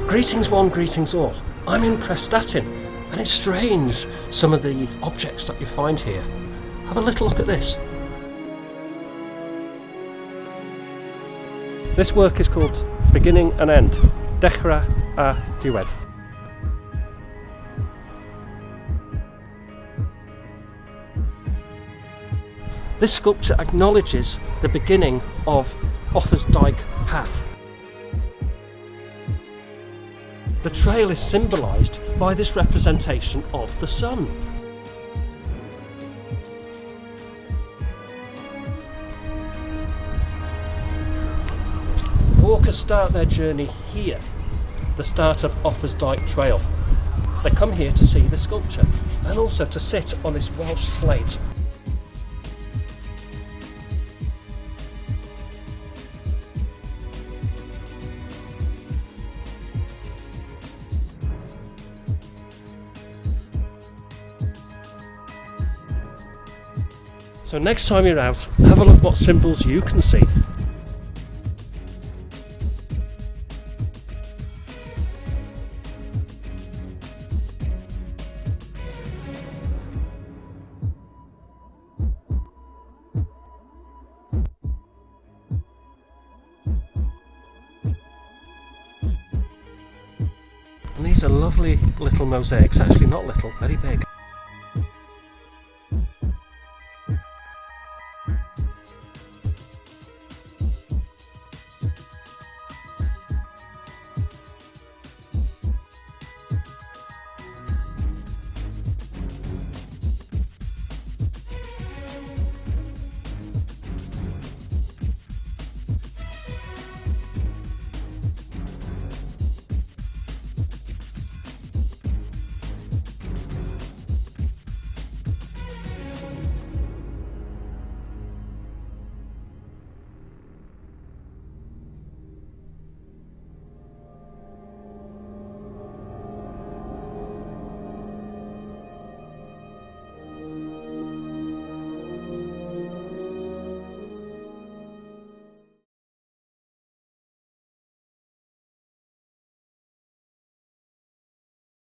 Greetings one, greetings all. I'm in Prestatyn, and it's strange some of the objects that you find here. Have a little look at this. This work is called Beginning and End, Dechrau a Diwedd. This sculpture acknowledges the beginning of Offa's Dyke path. The trail is symbolised by this representation of the sun. Walkers start their journey here, the start of Offa's Dyke Trail. They come here to see the sculpture and also to sit on this Welsh slate. So next time you're out, have a look what symbols you can see. And these are lovely little mosaics, actually not little, very big.